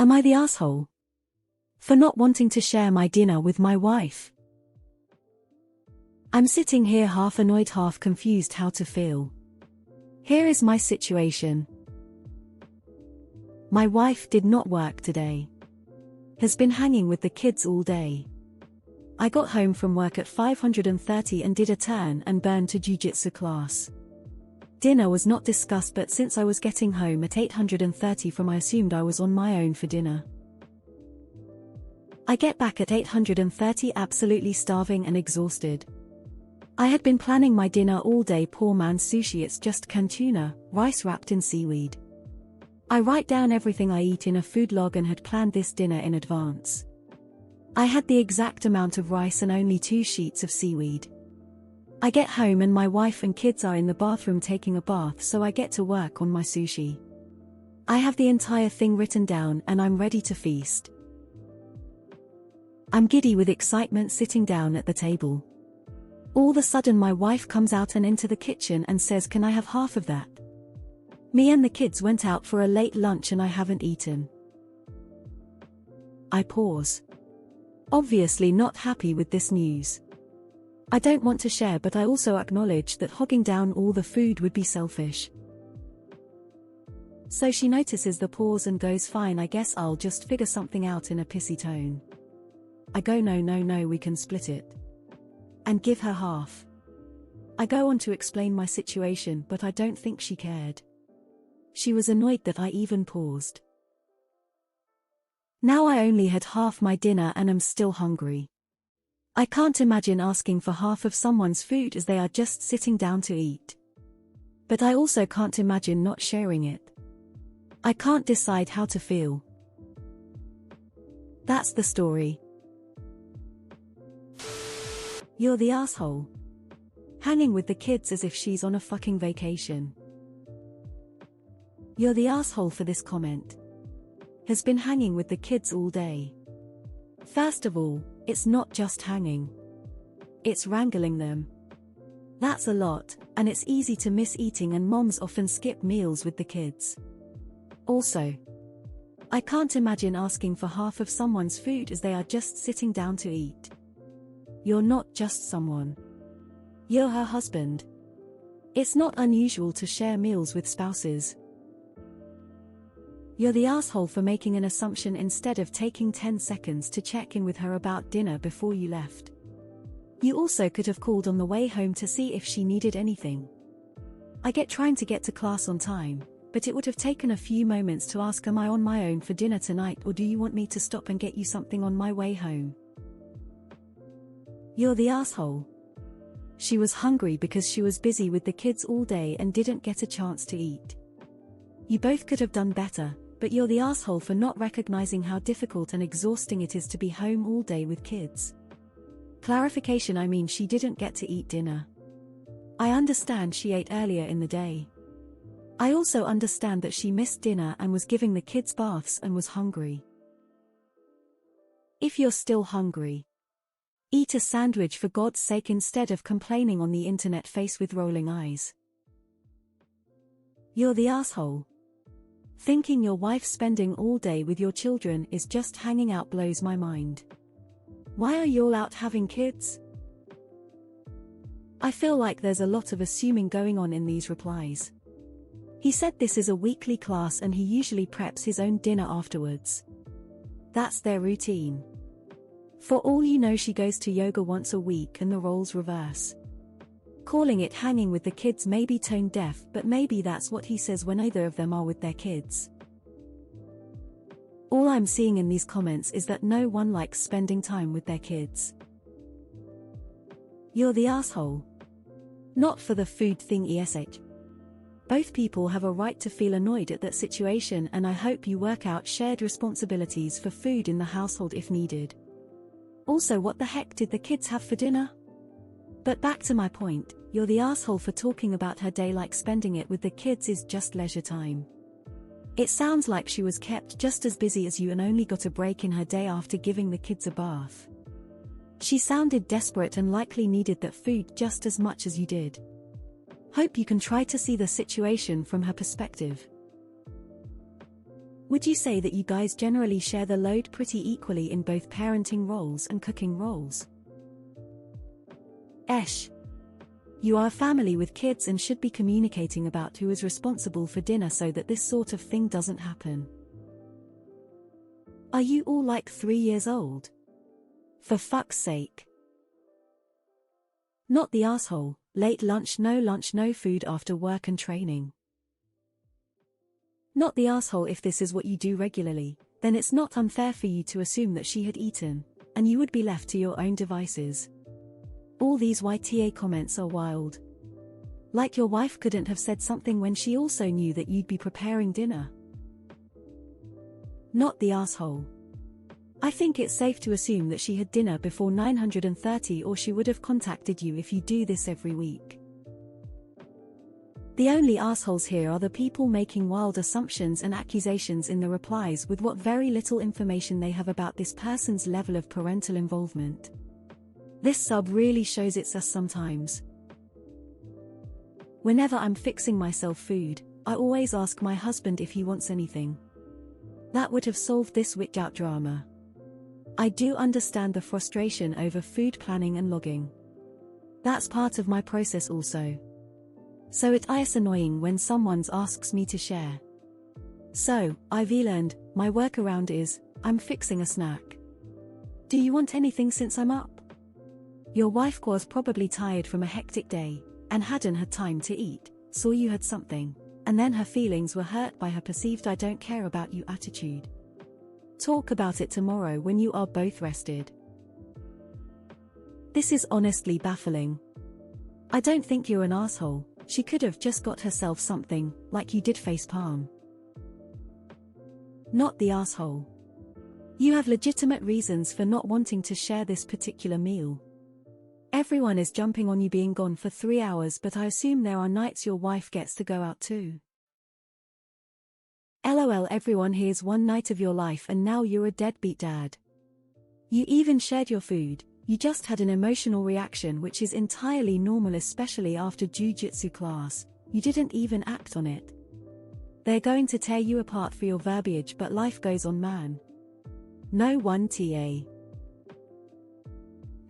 Am I the asshole for not wanting to share my dinner with my wife? I'm sitting here half annoyed, half confused how to feel. Here is my situation. My wife did not work today. Has been hanging with the kids all day. I got home from work at 5:30 and did a turn and burn to jiu-jitsu class. Dinner was not discussed, but since I was getting home at 8:30 from, I assumed I was on my own for dinner. I get back at 8:30 absolutely starving and exhausted. I had been planning my dinner all day. Poor man's sushi, it's just canned tuna, rice wrapped in seaweed. I write down everything I eat in a food log and had planned this dinner in advance. I had the exact amount of rice and only 2 sheets of seaweed. I get home and my wife and kids are in the bathroom taking a bath, so I get to work on my sushi. I have the entire thing written down and I'm ready to feast. I'm giddy with excitement sitting down at the table. All of a sudden my wife comes out and into the kitchen and says, "Can I have half of that?" Me and the kids went out for a late lunch and I haven't eaten. I pause. Obviously not happy with this news. I don't want to share, but I also acknowledge that hogging down all the food would be selfish. So she notices the pause and goes, "Fine, I guess I'll just figure something out," in a pissy tone. I go, No, we can split it. And give her half. I go on to explain my situation, but I don't think she cared. She was annoyed that I even paused. Now I only had half my dinner and am still hungry. I can't imagine asking for half of someone's food as they are just sitting down to eat. But I also can't imagine not sharing it. I can't decide how to feel. That's the story. You're the asshole. Hanging with the kids as if she's on a fucking vacation. You're the asshole for this comment. Has been hanging with the kids all day. First of all, it's not just hanging. It's wrangling them. That's a lot, and it's easy to miss eating, and moms often skip meals with the kids. Also, I can't imagine asking for half of someone's food as they are just sitting down to eat. You're not just someone. You're her husband. It's not unusual to share meals with spouses. You're the asshole for making an assumption instead of taking 10 seconds to check in with her about dinner before you left. You also could have called on the way home to see if she needed anything. I get trying to get to class on time, but it would have taken a few moments to ask, "Am I on my own for dinner tonight, or do you want me to stop and get you something on my way home?" You're the asshole. She was hungry because she was busy with the kids all day and didn't get a chance to eat. You both could have done better, but you're the asshole for not recognizing how difficult and exhausting it is to be home all day with kids. Clarification, I mean she didn't get to eat dinner. I understand she ate earlier in the day. I also understand that she missed dinner and was giving the kids baths and was hungry. If you're still hungry, eat a sandwich for God's sake instead of complaining on the internet face with rolling eyes. You're the asshole. Thinking your wife spending all day with your children is just hanging out blows my mind. Why are you all out having kids? I feel like there's a lot of assuming going on in these replies. He said this is a weekly class and he usually preps his own dinner afterwards. That's their routine. For all you know, she goes to yoga once a week and the roles reverse. Calling it hanging with the kids may be tone deaf, but maybe that's what he says when either of them are with their kids. All I'm seeing in these comments is that no one likes spending time with their kids. You're the asshole. Not for the food thing ESH. Both people have a right to feel annoyed at that situation, and I hope you work out shared responsibilities for food in the household if needed. Also, what the heck did the kids have for dinner? But back to my point, you're the asshole for talking about her day like spending it with the kids is just leisure time. It sounds like she was kept just as busy as you and only got a break in her day after giving the kids a bath. She sounded desperate and likely needed that food just as much as you did. Hope you can try to see the situation from her perspective. Would you say that you guys generally share the load pretty equally in both parenting roles and cooking roles? You are a family with kids and should be communicating about who is responsible for dinner so that this sort of thing doesn't happen. Are you all like 3 years old? For fuck's sake. Not the asshole, late lunch, no food after work and training. Not the asshole. If this is what you do regularly, then it's not unfair for you to assume that she had eaten, and you would be left to your own devices. All these YTA comments are wild. Like your wife couldn't have said something when she also knew that you'd be preparing dinner. Not the asshole. I think it's safe to assume that she had dinner before 930 or she would have contacted you if you do this every week. The only assholes here are the people making wild assumptions and accusations in the replies with what very little information they have about this person's level of parental involvement. This sub really shows it's us sometimes. Whenever I'm fixing myself food, I always ask my husband if he wants anything. That would have solved this witch out drama. I do understand the frustration over food planning and logging. That's part of my process also. So it's annoying when someone asks me to share. So, I've learned, my workaround is, I'm fixing a snack. Do you want anything since I'm up? Your wife was probably tired from a hectic day, and hadn't had time to eat, saw you had something, and then her feelings were hurt by her perceived I don't care about you attitude. Talk about it tomorrow when you are both rested. This is honestly baffling. I don't think you're an asshole. She could have just got herself something, like you did facepalm. Not the asshole. You have legitimate reasons for not wanting to share this particular meal. Everyone is jumping on you being gone for 3 hours, but I assume there are nights your wife gets to go out too. LOL, everyone here's one night of your life and now you're a deadbeat dad. You even shared your food, you just had an emotional reaction which is entirely normal, especially after jiu-jitsu class. You didn't even act on it. They're going to tear you apart for your verbiage, but life goes on, man. No one TA.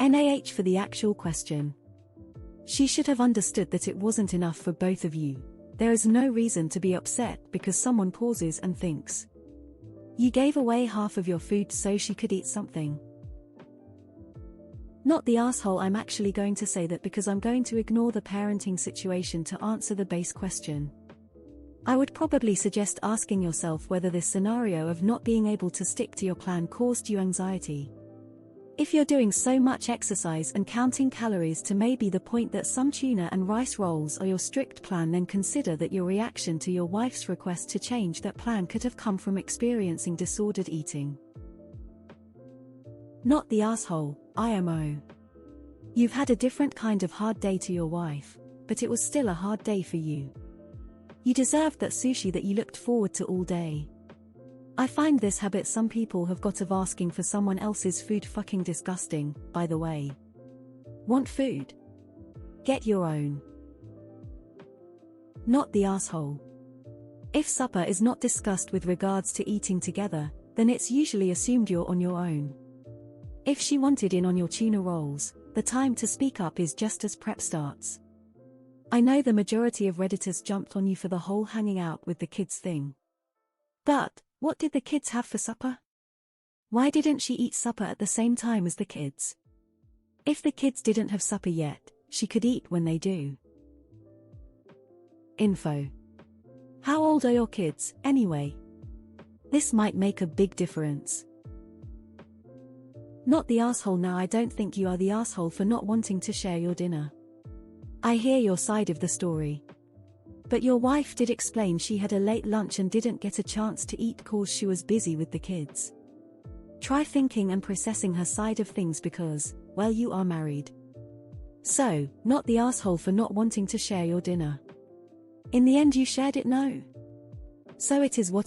NaH for the actual question. She should have understood that it wasn't enough for both of you. There is no reason to be upset because someone pauses and thinks. You gave away half of your food so she could eat something. Not the asshole. I'm actually going to say that because I'm going to ignore the parenting situation to answer the base question. I would probably suggest asking yourself whether this scenario of not being able to stick to your plan caused you anxiety. If you're doing so much exercise and counting calories to maybe the point that some tuna and rice rolls are your strict plan, then consider that your reaction to your wife's request to change that plan could have come from experiencing disordered eating. Not the asshole, IMO. You've had a different kind of hard day to your wife, but it was still a hard day for you. You deserved that sushi that you looked forward to all day. I find this habit some people have got of asking for someone else's food fucking disgusting, by the way. Want food? Get your own. Not the asshole. If supper is not discussed with regards to eating together, then it's usually assumed you're on your own. If she wanted in on your tuna rolls, the time to speak up is just as prep starts. I know the majority of Redditors jumped on you for the whole hanging out with the kids thing. But, what did the kids have for supper? Why didn't she eat supper at the same time as the kids? If the kids didn't have supper yet, she could eat when they do. Info. How old are your kids, anyway? This might make a big difference. Not the asshole. Now I don't think you are the asshole for not wanting to share your dinner. I hear your side of the story. But your wife did explain she had a late lunch and didn't get a chance to eat cause she was busy with the kids. Try thinking and processing her side of things because, well, you are married. So, not the asshole for not wanting to share your dinner. In the end you shared it, no. So it is what